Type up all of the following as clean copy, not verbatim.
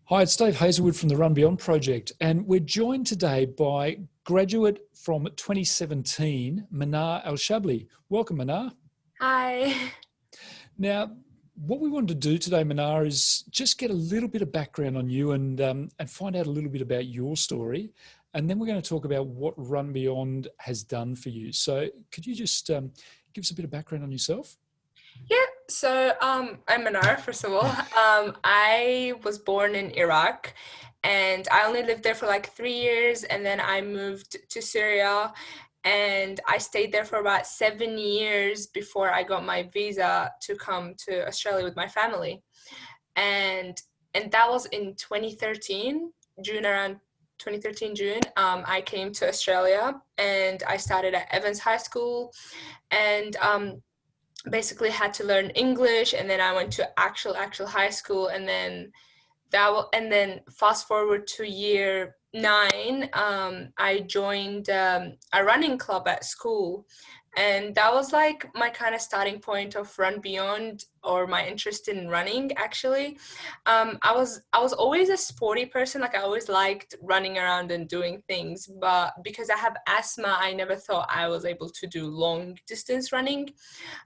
Hi, it's Dave Hazelwood from the Run Beyond project, and we're joined today by graduate from 2017, Manar Al-Shabli. Welcome, Manar. Hi. Now, what we wanted to do today, Manar, is just get a little bit of background on you and find out a little bit about your story, and then we're going to talk about what Run Beyond has done for you. So, could you just give us a bit of background on yourself? Yeah, I'm Manar, first of all. I was born in Iraq and I only lived there for like 3 years, and then I moved to Syria and I stayed there for about 7 years before I got my visa to come to Australia with my family. And and that was in 2013, around 2013 June. I came to Australia and I started at Evans High School, and basically had to learn English, and then I went to actual high school, and then fast forward to year 9. I joined a running club at school, and that was like my kind of starting point of Run Beyond, or my interest in running actually. I was always a sporty person, like I always liked running around and doing things, but because I have asthma I never thought I was able to do long distance running.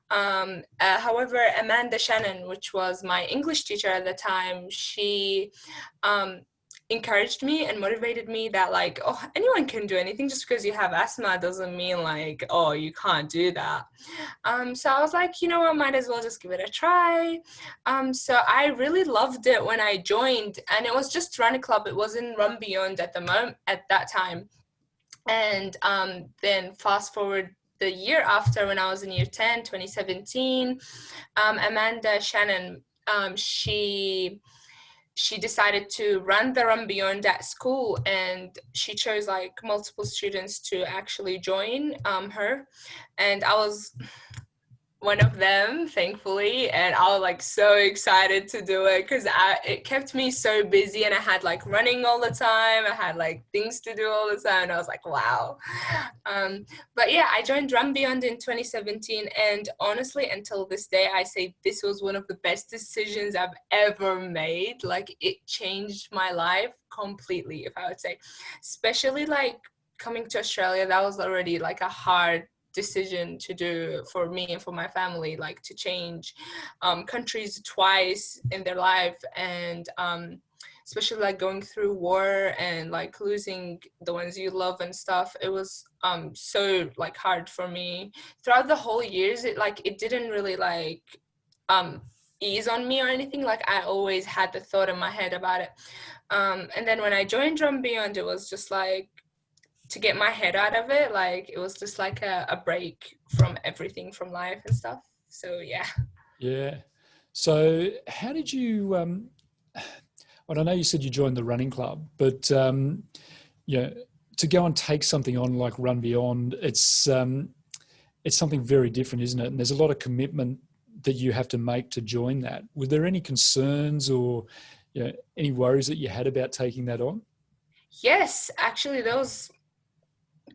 However, Amanda Shannon, which was my English teacher at the time, she um, encouraged me and motivated me that like, oh, anyone can do anything. Just because you have asthma doesn't mean like, oh, you can't do that. So I was like, you know what, might as well just give it a try. So I really loved it when I joined, and it was just Run Club. It wasn't Run Beyond at the moment at that time. And then fast forward the year after, when I was in year 10, 2017, Amanda Shannon, she decided to run the Run Beyond at school, and she chose like multiple students to actually join her. And I was one of them, thankfully, and I was like so excited to do it because it kept me so busy, and I had like running all the time. I had like things to do all the time, and I was like, wow. But yeah, I joined Run Beyond in 2017, and honestly, until this day, I say this was one of the best decisions I've ever made. Like, it changed my life completely, if I would say, especially like coming to Australia. That was already like a hard decision to do for me and for my family, like to change countries twice in their life, and especially like going through war and like losing the ones you love and stuff. It was so like hard for me throughout the whole years. It didn't really like um ease on me or anything. Like, I always had the thought in my head about it, and then when I joined Drum Beyond, it was just like to get my head out of it. Like, it was just like a break from everything, from life and stuff. So yeah. Yeah. So, how did you? Well, I know you said you joined the running club, but yeah, to go and take something on like Run Beyond, it's something very different, isn't it? And there's a lot of commitment that you have to make to join that. Were there any concerns or any worries that you had about taking that on? Yes, actually, those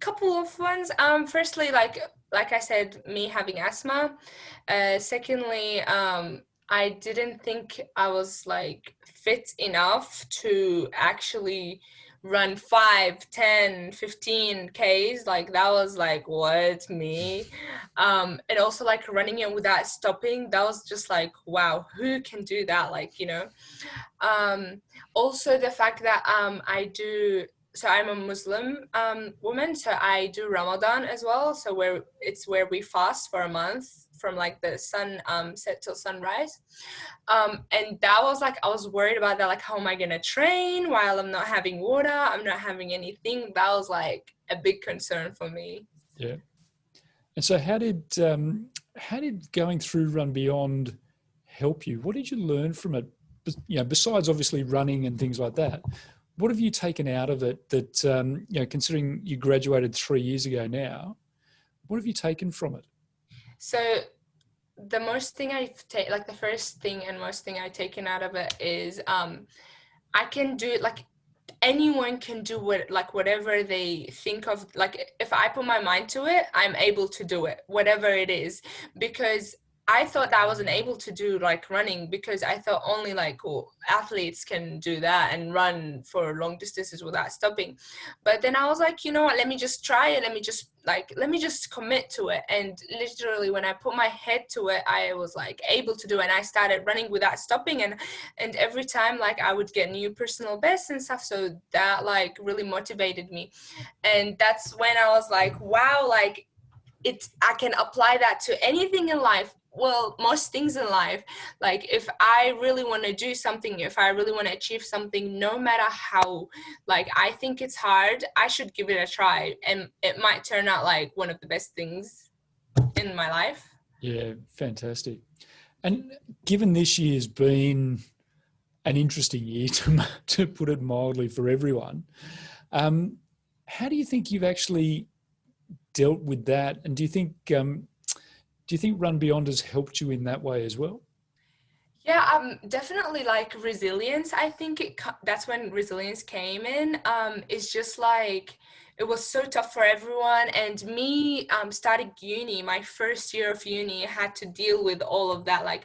couple of ones. Firstly, like I said, me having asthma. Secondly, I didn't think I was like fit enough to actually run 5, 10, 15 Ks. Like, that was like, what, me? And also like running it without stopping, that was just like, wow, who can do that? Like, um, also the fact that I'm a Muslim woman, so I do Ramadan as well. So where we fast for a month from like the sun set till sunrise. And that was like, I was worried about that. Like, how am I gonna train while I'm not having water? I'm not having anything. That was like a big concern for me. Yeah. And so, how did going through Run Beyond help you? What did you learn from it? Besides obviously running and things like that, what have you taken out of it that considering you graduated 3 years ago now, what have you taken from it? So the most thing I've taken, like the first thing and most thing I've taken out of it is I can do it. Like, anyone can do whatever they think of. Like, if I put my mind to it, I'm able to do it, whatever it is. Because I thought that I wasn't able to do like running because I thought only like athletes can do that and run for long distances without stopping. But then I was like, you know what, let me just try it. Let me just commit to it. And literally when I put my head to it, I was like able to do it. And I started running without stopping. And every time like I would get new personal bests and stuff. So that like really motivated me. And that's when I was like, wow, like I can apply that to anything in life. Well, most things in life. Like if I really want to do something, if I really want to achieve something, no matter how like I think it's hard, I should give it a try, and it might turn out like one of the best things in my life. Yeah, fantastic. And given this year's been an interesting year, to put it mildly, for everyone, um, how do you think you've actually dealt with that? And do you think Run Beyond has helped you in that way as well? Yeah, definitely like resilience. I think that's when resilience came in. It's just like it was so tough for everyone, and me starting uni, my first year of uni, had to deal with all of that. Like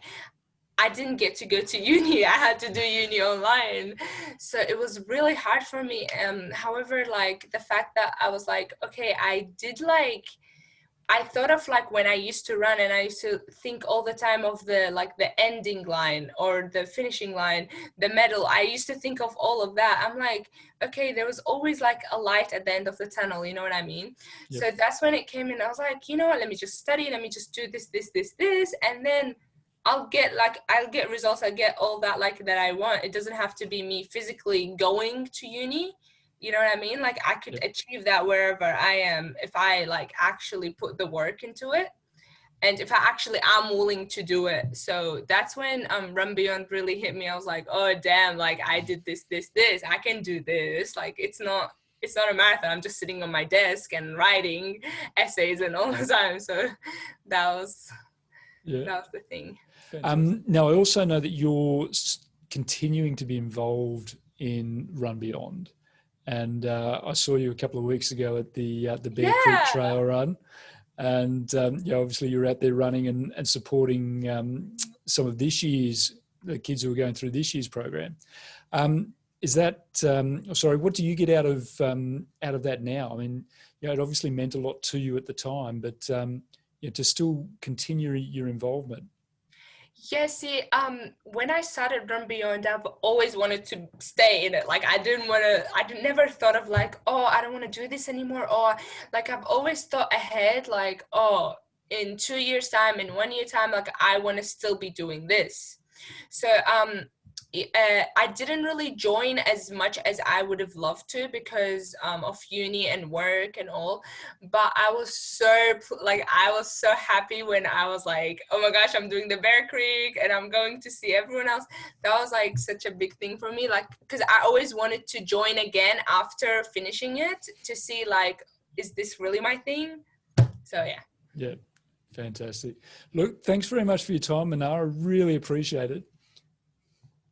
I didn't get to go to uni. I had to do uni online. So it was really hard for me. However, like the fact that I was like, okay, I thought of like when I used to run, and I used to think all the time of the like the ending line or the finishing line, the medal. I used to think of all of that. I'm like, okay, there was always like a light at the end of the tunnel, you know what I mean? Yep. So that's when it came in. I was like, you know what, let me just study, let me just do this, and then I'll get results, I'll get all that like that I want. It doesn't have to be me physically going to uni. You know what I mean? Like I could Yep. achieve that wherever I am if I like actually put the work into it, and if I actually am willing to do it. So that's when Run Beyond really hit me. I was like, oh damn, like I did this. I can do this. Like it's not a marathon. I'm just sitting on my desk and writing essays and all the time. So that was Yeah. that was the thing. Fantastic. Now, I also know that you're continuing to be involved in Run Beyond, and I saw you a couple of weeks ago at the Bear Creek Yeah. Trail Run, and obviously you're out there running and supporting some of this year's the kids who are going through this year's program. Is that sorry? What do you get out of that now? I mean, it obviously meant a lot to you at the time, but to still continue your involvement. Yeah, see, when I started Run Beyond, I've always wanted to stay in it. Like, never thought of like, oh, I don't want to do this anymore. Or like, I've always thought ahead, like, oh, in 2 years' time, in 1 year time, like, I want to still be doing this. So, I didn't really join as much as I would have loved to because of uni and work and all. But I was so happy when I was like, oh my gosh, I'm doing the Bear Creek and I'm going to see everyone else. That was like such a big thing for me, like because I always wanted to join again after finishing it to see like, is this really my thing? So yeah. Yeah, fantastic. Look, thanks very much for your time, Manar. I really appreciate it.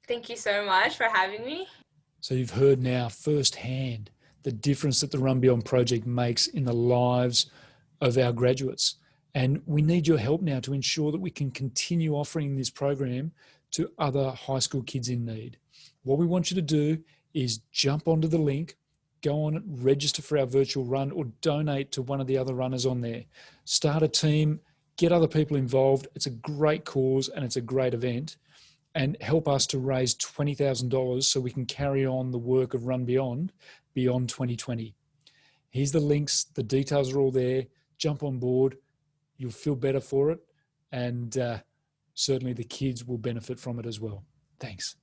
Thank you so much for having me. So you've heard now firsthand the difference that the Run Beyond project makes in the lives of our graduates. And we need your help now to ensure that we can continue offering this program to other high school kids in need. What we want you to do is jump onto the link, go on, register for our virtual run, or donate to one of the other runners on there. Start a team, get other people involved. It's a great cause and it's a great event, and help us to raise $20,000 so we can carry on the work of Run Beyond beyond 2020. Here's the links. The details are all there. Jump on board. You'll feel better for it. And certainly the kids will benefit from it as well. Thanks.